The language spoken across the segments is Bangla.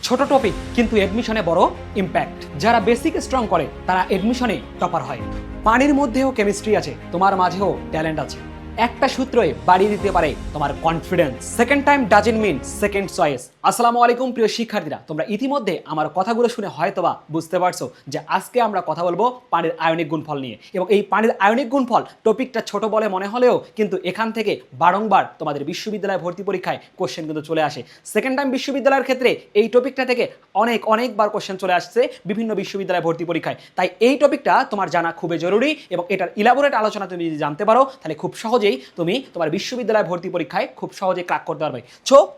ছোট টপিক কিন্তু এডমিশনে বড় ইম্প্যাক্ট। যারা বেসিক স্ট্রং করে তারা এডমিশনে টপার হয়। পানির মধ্যেও কেমিস্ট্রি আছে, তোমার মাঝেও ট্যালেন্ট আছে। একটা সূত্রই বাড়িয়ে দিতে পারে তোমার confidence. Second time doesn't mean second choice. আসসালামু আলাইকুম প্রিয় শিক্ষার্থীরা, তোমরা ইতিমধ্যে আমার কথাগুলো শুনে হয়তোবা বুঝতে পারছো যে আজকে আমরা কথা বলবো পানির আয়নিক গুণফল নিয়ে। এবং এই পানির আয়নিক গুণফল টপিকটা ছোট বলে মনে হলেও কিন্তু এখান থেকে বারংবার তোমাদের বিশ্ববিদ্যালয় ভর্তি পরীক্ষায় কোশ্চেন কিন্তু চলে আসে। সেকেন্ড টাইম বিশ্ববিদ্যালয়ের ক্ষেত্রে এই টপিকটা থেকে অনেকবার কোশ্চেন চলে আসছে বিভিন্ন বিশ্ববিদ্যালয় ভর্তি পরীক্ষায়। তাই এই টপিকটা তোমার জানা খুবই জরুরি এবং এটার ইলাবোরেট আলোচনা তুমি যদি জানতে পারো তাহলে খুব সহজেই তুমি তোমার বিশ্ববিদ্যালয় ভর্তি পরীক্ষায় খুব সহজে ক্র্যাক করতে পারবে।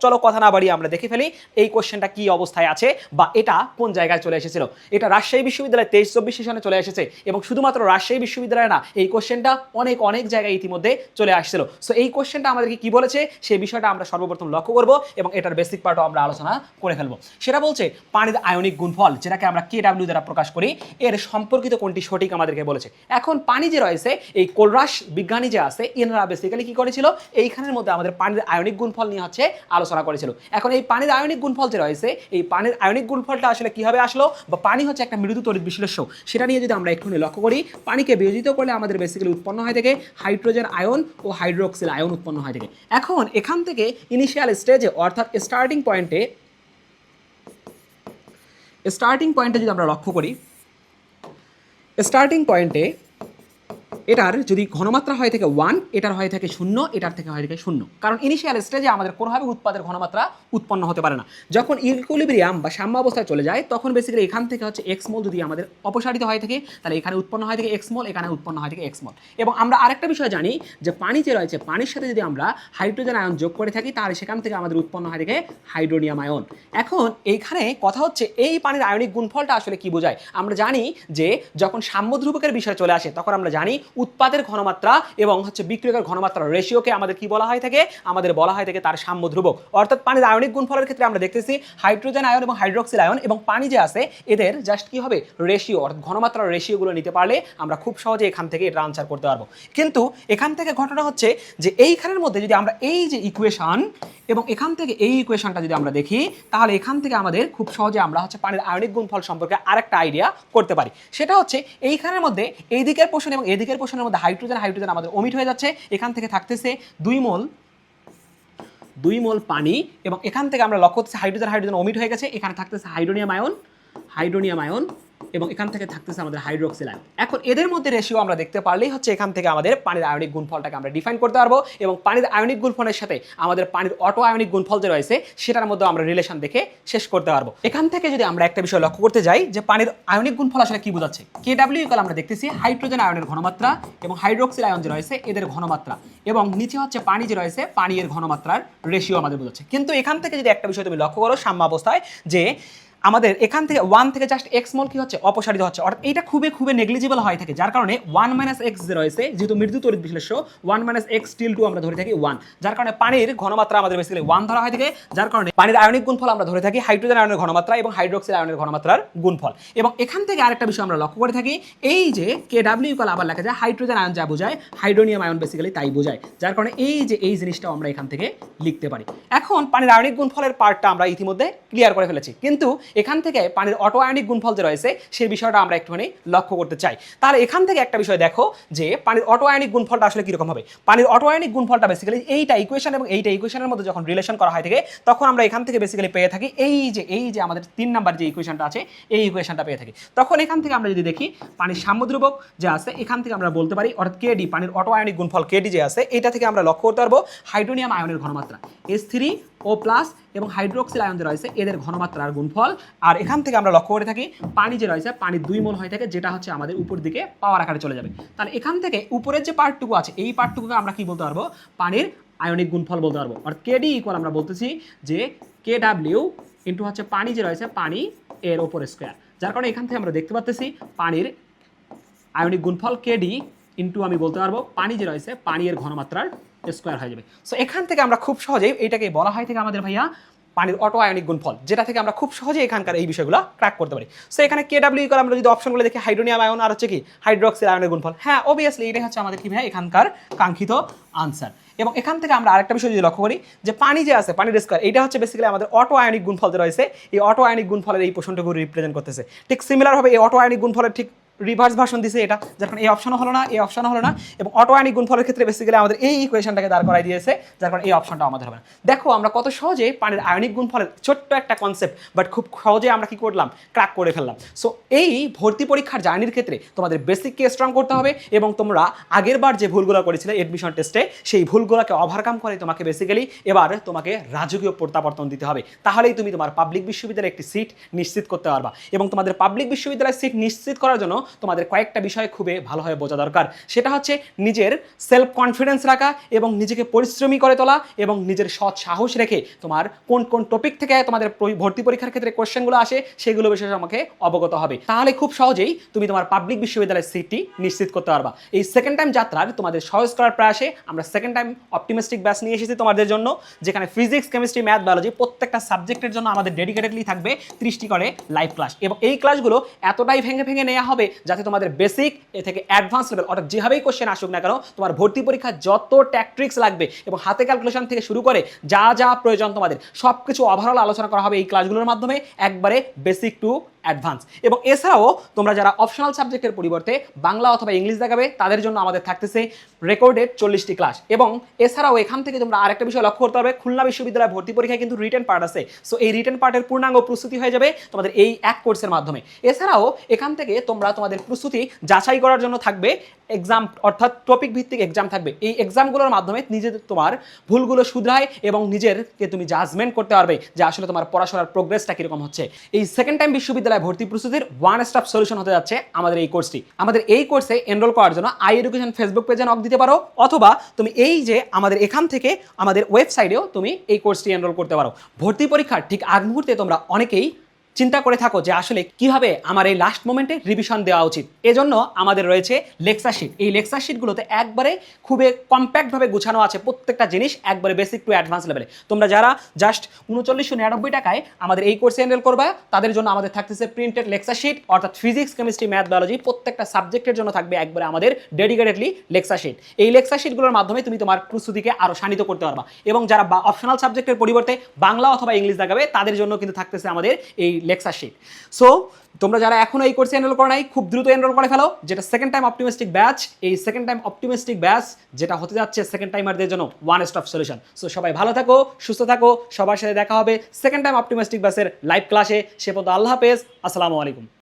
চলো কথা না বাড়িয়ে আমরা দেখে ফেলি এই কোশ্চেনটা কি অবস্থায় আছে বা এটা কোন জায়গায় চলে এসেছিল। এটা রাজশাহী বিশ্ববিদ্যালয় 23-24 সেশনে চলে এসেছে এবং শুধুমাত্র রাজশাহী বিশ্ববিদ্যালয় না, এই কোশ্চেনটা অনেক জায়গায় ইতিমধ্যে চলে আসছিল। সো এই কোশ্চেনটা আমাদেরকে কি বলেছে সেই বিষয়টা আমরা সর্বপ্রথম লক্ষ্য করব এবং এটার বেসিক পার্টও আমরা আলোচনা করে ফেলবো। সেটা বলছে পানির আয়নিক গুণফল, যেটাকে আমরা KW দ্বারা প্রকাশ করি, এর সম্পর্কিত কোনটি সঠিক আমাদেরকে বলেছে। এখন পানি যে রয়েছে, এই কোলরাস বিজ্ঞানী যে আছে এনারা বেসিক্যালি কি করেছিল, এইখানের মধ্যে আমাদের পানির আয়নিক গুণফল নিয়ে হচ্ছে আলোচনা করেছিল। এখন এই পানির আয়নিক গুণফল যে রয়েছে, এই পানির আয়নিক গুণফলটা আসলে কিভাবে আসলো, বা পানি হচ্ছে একটা মৃদু তড়িৎ বিশ্লেষ্য, সেটা নিয়ে যদি আমরা একটু লক্ষ্য করি, পানিকে বিয়োজিত করলে আমাদের বেসিক্যালি উৎপন্ন হয় থেকে হাইড্রোজেন আয়ন ও হাইড্রোক্সিল আয়ন উৎপন্ন হয় থেকে। এখন এখান থেকে ইনিশিয়াল স্টেজে অর্থাৎ স্টার্টিং পয়েন্টে যদি আমরা লক্ষ্য করি, স্টার্টিং পয়েন্টে এটার যদি ঘনমাত্রা হয় থেকে 1, এটার হয় থেকে 0, এটার থেকে হয় থেকে 0। কারণ ইনিশিয়াল স্টেজে আমাদের কোনোভাবে উৎপাদের ঘনমাত্রা উৎপন্ন হতে পারে না। যখন ইকুইলিব্রিয়াম বা সাম্য অবস্থায় চলে যায় তখন বেসিক্যালি এখান থেকে হচ্ছে x মোল যদি আমাদের অপসারিত হয় থাকে তাহলে এখানে উৎপন্ন হয় থেকে x মোল, এখানে উৎপন্ন হয় থেকে x মোল। এবং আমরা আরেকটা বিষয় জানি যে পানি যে রয়েছে, পানির সাথে যদি আমরা হাইড্রোজেন আয়ন যোগ করে থাকি তাহলে সেখান থেকে আমাদের উৎপন্ন হয় থেকে হাইড্রোনিয়াম আয়ন। এখন এইখানে কথা হচ্ছে এই পানির আয়নিক গুণফলটা আসলে কি বোঝায়। আমরা জানি যে যখন সাম্য ধ্রুবকের বিষয় চলে আসে তখন আমরা জানি উৎপাদের ঘনমাত্রা এবং হচ্ছে বিক্রিয়কের ঘনমাত্রার রেশিওকে আমাদের কি বলা হয় থাকে, আমাদের বলা হয় থাকে তার সাম্য ধ্রুবক। অর্থাৎ পানির আয়নিক গুণফলের ক্ষেত্রে আমরা দেখতেছি হাইড্রোজেন আয়ন এবং হাইড্রোক্সিল আয়ন এবং পানি যে আছে এদের জাস্ট কি হবে, রেশিও অর্থাৎ ঘনমাত্রার রেশিওগুলো নিতে পারলে আমরা খুব সহজে এখান থেকে এটা আনসার করতে পারবো। কিন্তু এখান থেকে ঘটনা হচ্ছে যে এইখানের মধ্যে যদি আমরা এই যে ইকুয়েশন এবং এখান থেকে এই ইকুয়েশনটা যদি আমরা দেখি তাহলে এখান থেকে আমাদের খুব সহজে আমরা হচ্ছে পানির আয়নিক গুণফল সম্পর্কে আরেকটা আইডিয়া করতে পারি। সেটা হচ্ছে এইখানের মধ্যে এই দিকের পোর্শন এবং এই দিকের পোর্শনের মধ্যে হাইড্রোজেন আমাদের ওমিট হয়ে যাচ্ছে। এখান থেকে থাকতেছে 2 মোল পানি এবং এখান থেকে আমরা লক্ষ্য করতেছি হাইড্রোজেন ওমিট হয়ে গেছে। এখানে থাকতেছে হাইড্রোনিয়াম আয়ন এবং এখান থেকে থাকতেছে আমাদের হাইড্রোক্সিল আয়ন। এখন এদের মধ্যে রেশিও আমরা দেখতে পারলেই হচ্ছে এখান থেকে আমাদের পানির আয়নিক গুণফলটাকে আমরা ডিফাইন করতে পারবো এবং পানির আয়নিক গুণফলের সাথে আমাদের পানির অটো আয়নিক গুণফল যে রয়েছে সেটার মধ্যে আমরা রিলেশন দেখে শেষ করতে পারবো। এখান থেকে যদি আমরা একটা বিষয় লক্ষ্য করতে যাই যে পানির আয়নিক গুণফল আসলে কি বোঝাচ্ছে, KW ইকুয়াল আমরা দেখতেছি হাইড্রোজেন আয়নের ঘনমাত্রা এবং হাইড্রোক্সিল আয়ন যে রয়েছে এদের ঘনমাত্রা এবং নিচে হচ্ছে পানি যে রয়েছে পানি এর ঘনমাত্রার রেশিও আমাদের বোঝাচ্ছে। কিন্তু এখান থেকে যদি একটা বিষয় তুমি লক্ষ্য করো সাম্য অবস্থায়, যে আমাদের এখান থেকে 1 থেকে জাস্ট x মোল কি হচ্ছে অপসারিত হচ্ছে, অর্থাৎ এটা খুবই নেগলিজিবল হয় থাকে, যার কারণে 1 - x যে রয়েছে, যেহেতু মৃদু তড়িৎ বিশ্লেষ্য 1 - x টিল 2 আমরা ধরে থাকি 1, যার কারণে পানির ঘনমাত্রা আমাদের বেসিক্যালি 1 ধরা হয় থাকে, যার কারণে পানির আয়নিক গুণফল আমরা ধরে থাকি হাইড্রোজেন আয়নের ঘনমাত্রা এবং হাইড্রোক্সিল আয়নের ঘনমাত্রার গুণফল। এবং এখান থেকে আরেকটা বিষয় আমরা লক্ষ্য করে থাকি, এই যে KW ইকুয়াল আবার লেখা যায় হাইড্রোজেন আয়ন যা বোঝায় হাইড্রোনিয়াম আয়ন বেসিক্যালি তাই বোঝায়, যার কারণে এই জিনিসটাও আমরা এখান থেকে লিখতে পারি। এখন পানির আয়নিক গুণফলের পার্টটা আমরা ইতিমধ্যে ক্লিয়ার করে ফেলেছি, কিন্তু এখান থেকে পানির অটো আয়নিক গুণফল যে রয়েছে সেই বিষয়টা আমরা একটুখানি লক্ষ্য করতে চাই। তাহলে এখান থেকে একটা বিষয় দেখো যে পানির অটো আয়নিক গুণফলটা আসলে কিরকম হবে। পানির অটো আয়নিক গুণফলটা বেসিক্যালি এইটা ইকুয়েশন এবং এইটা ইকুয়েশনের মধ্যে যখন রিলেশন করা হয় থাকে তখন আমরা এখান থেকে বেসিক্যালি পেয়ে থাকি এই যে আমাদের 3 নাম্বার যে ইকুয়েশনটা আছে এই ইকুয়েশনটা পেয়ে থাকি। তখন এখান থেকে আমরা যদি দেখি পানির সাম্য ধ্রুবক যে আছে এখান থেকে আমরা বলতে পারি, অর্থাৎ KD পানির অটো আয়নিক গুণফল KD যে আছে এটা থেকে আমরা লক্ষ্য করতে পারবো হাইড্রোনিয়াম আয়নের ঘনমাত্রা H3O+ এবং হাইড্রোক্সিল আয়ন যে রয়েছে এদের ঘনমাত্রার গুণফল। আর এখান থেকে আমরা লক্ষ্য করে থাকি পানি যে রয়েছে পানির 2 মোল হয়ে থাকে, যেটা হচ্ছে আমাদের উপর দিকে পাওয়ার আকারে চলে যাবে। তাহলে এখান থেকে উপরের যে পার্টটুকু আছে এই পার্টটুকুকে আমরা কি বলতে পারবো, পানির আয়নিক গুণফল বলতে পারবো। আর KD ইকুয়াল আমরা বলতেছি যে KW ইন্টু হচ্ছে পানি যে রয়েছে পানি এর ওপর স্কোয়ার, যার কারণে এখান থেকে আমরা দেখতে পাচ্ছি পানির আয়নিক গুণফল KD ইন্টু আমি বলতে পারবো পানি যে রয়েছে পানি এর ঘনমাত্রার স্কোয়ার হয়ে যাবে। সো এখান থেকে আমরা খুব সহজেই এইটাকে বলা হয় থেকে আমাদের ভাইয়া পানির অটো আয়নিক গুণফল, যেটা থেকে আমরা খুব সহজে এখানকার এই বিষয়গুলো ক্র্যাক করতে পারি। সো এখানে কেডব্লিউ করে আমরা যদি অপশনগুলো দেখি, হাইড্রোনিয়াম আয়ন আর হচ্ছে কি হাইড্রোক্সিল আয়নের গুণফল। হ্যাঁ, অবভিয়াসলি এটাই হচ্ছে আমাদের কি ভাই এখানকার কাঙ্ক্ষিত আনসার। এবং এখান থেকে আমরা আরেকটা বিষয় যদি লক্ষ্য করি যে পানি যে আছে, পানির স্কয়ার, এটা হচ্ছে বেসিক্যালি আমাদের অটো আয়নিক গুণফল যে রয়েছে, এই অটো আয়নিক গুণফলের এই পোর্শনটুকু রিপ্রেজেন্ট করতেছে। ঠিক সিমিলারভাবে এই অটো আয়নিক গুণফলের ঠিক রিভার্স ভার্সন দিছে এটা, যার কারণে এই অপশনও হলো না, এই অপশনও হলো না। এবং অটো আয়নিক গুণফলের ক্ষেত্রে বেসিক্যালি আমাদের এই ইকুয়েশনটাকে দাঁড় করাই দিয়েছে, যার কারণে এই অপশনটা আমাদের হবে না। দেখো আমরা কত সহজে পানির আয়নিক গুণফলের ছোট্ট একটা কনসেপ্ট বাট খুব সহজে আমরা কি করলাম, ক্র্যাক করে ফেললাম। সো এই ভর্তি পরীক্ষার জার্নির ক্ষেত্রে তোমাদের বেসিককে স্ট্রং করতে হবে এবং তোমরা আগের বার যে ভুলগুলো করেছিলে এডমিশন টেস্টে, সেই ভুলগুলোকে ওভারকাম করে তোমাকে বেসিক্যালি এবার তোমাকে রাজকীয় প্রত্যাবর্তন দিতে হবে। তাহলেই তুমি তোমার পাবলিক বিশ্ববিদ্যালয়ে একটি সিট নিশ্চিত করতে পারবা। এবং তোমাদের পাবলিক বিশ্ববিদ্যালয়ের সিট নিশ্চিত করার জন্য তোমাদের কয়েকটা বিষয় খুবই ভালোভাবে বোঝা দরকার। সেটা হচ্ছে নিজের সেলফ কনফিডেন্স রাখা এবং নিজেকে পরিশ্রমী করে তোলা এবং নিজের সৎ সাহস রেখে তোমার কোন কোন টপিক থেকে তোমাদের ভর্তি পরীক্ষার ক্ষেত্রে কোশ্চেনগুলো আসে সেগুলো বিষয়ে আমাকে অবগত হবে। তাহলে খুব সহজেই তুমি তোমার পাবলিক বিশ্ববিদ্যালয়ের সিটটি নিশ্চিত করতে পারবা। এই সেকেন্ড টাইম যাত্রার তোমাদের সহজ করার প্রয়াসে আমরা সেকেন্ড টাইম অপটিমিস্টিক ব্যাচ নিয়ে এসেছি তোমাদের জন্য, যেখানে ফিজিক্স, কেমিস্ট্রি, ম্যাথ, বায়োলজি প্রত্যেকটা সাবজেক্টের জন্য আমাদের ডেডিকেটেডলি থাকবে 30টি করে লাইভ ক্লাস। এবং এই ক্লাসগুলো এতটাই ভেঙে ভেঙে নেওয়া হবে যাতে তোমাদের বেসিক এ থেকে অ্যাডভান্স লেভেল, অর্থাৎ যেভাবেই কোশ্চেন আসুক না কেন, তোমার ভর্তি পরীক্ষা যত ট্যাকট্রিক্স লাগবে এবং হাতে ক্যালকুলেশন থেকে শুরু করে যা যা প্রয়োজন তোমাদের সব কিছু ওভারঅল আলোচনা করা হবে এই ক্লাসগুলোর মাধ্যমে, একবারে বেসিক টু অ্যাডভান্স। এবং এছাড়াও তোমরা যারা অপশনাল সাবজেক্টের পরিবর্তে বাংলা অথবা ইংলিশ দেখাবে তাদের জন্য আমাদের থাকতেছে রেকর্ডেড 40টি ক্লাস। এবং এছাড়াও এখান থেকে তোমরা আরেকটা বিষয় লক্ষ্য করতে হবে, খুলনা বিশ্ববিদ্যালয় ভর্তি পরীক্ষায় কিন্তু রিটেন পার্ট আছে। সো এই রিটেন পার্টের পূর্ণাঙ্গ প্রস্তুতি হয়ে যাবে তোমাদের এই এক কোর্সের মাধ্যমে। এছাড়াও এখান থেকে তোমরা তোমাদের প্রস্তুতি যাচাই করার জন্য থাকবে এক্সাম, অর্থাৎ টপিক ভিত্তিক এক্সাম থাকবে। এই এক্সামগুলোর মাধ্যমে নিজেদের তোমার ভুলগুলো শুধরায় এবং নিজেরকে তুমি জাজমেন্ট করতে পারবে যে আসলে তোমার পড়াশোনার প্রোগ্রেসটা কীরকম হচ্ছে। এই সেকেন্ড টাইম বিশ্ববিদ্যালয় ভর্তি প্রস্তুতির ওয়ান স্টপ সলিউশন হতে যাচ্ছে আমাদের এই কোর্সটি। আমাদের এই কোর্সে এনরোল করার জন্য আই এডুকেশন ফেসবুক পেজে নক দিতে পারো, অথবা তুমি এই যে আমাদের এখান থেকে আমাদের ওয়েবসাইটেও তুমি এই কোর্সটি এনরোল করতে পারো। ভর্তি পরীক্ষার ঠিক আগ মুহূর্তে তোমরা অনেকেই চিন্তা করে থাকো যে আসলে কিভাবে আমার এই লাস্ট মোমেন্টে রিভিশন দেওয়া উচিত। এজন্য আমাদের রয়েছে লেকচার শিট। এই লেকচার শিটগুলোতে একবারে খুবই কম্প্যাক্টভাবে গুছানো আছে প্রত্যেকটা জিনিস, একবারে বেসিক টু অ্যাডভান্স লেভেলে। তোমরা যারা জাস্ট 3999 টাকায় আমাদের এই কোর্সে এনরোল করবা তাদের জন্য আমাদের থাকতেছে প্রিন্টেড লেকচার শিট, অর্থাৎ ফিজিক্স, কেমিস্ট্রি, ম্যাথ, বায়োলজি প্রত্যেকটা সাবজেক্টের জন্য থাকবে একবারে আমাদের ডেডিকেটেডলি লেকচার শিট। এই লেকচার শিটগুলোর মাধ্যমে তুমি তোমার প্রস্তুতিকে আরও শানিত করতে পারবা। এবং যারা অপশনাল সাবজেক্টের পরিবর্তে বাংলা অথবা ইংলিশ দেখাবে তাদের জন্য কিন্তু থাকতেছে আমাদের এই লেকচার শিট। সো তোমরা যারা এখনো এই কোর্সে এনরোল করো নাই, খুব দ্রুত এনরোল করে ফেলো, যেটা সেকেন্ড টাইম অপটিমিস্টিক ব্যাচ। এই সেকেন্ড টাইম অপটিমিস্টিক ব্যাচ যেটা হতে যাচ্ছে সেকেন্ড টাইমারদের জন্য ওয়ান স্টপ সলিউশন। সো সবাই ভালো থাকো, সুস্থ থাকো, সবার সাথে দেখা হবে সেকেন্ড টাইম অপটিমিস্টিক ব্যাচের লাইভ ক্লাসে। সে পর্যন্ত আল্লাহ হাফেজ, আসসালামু আলাইকুম।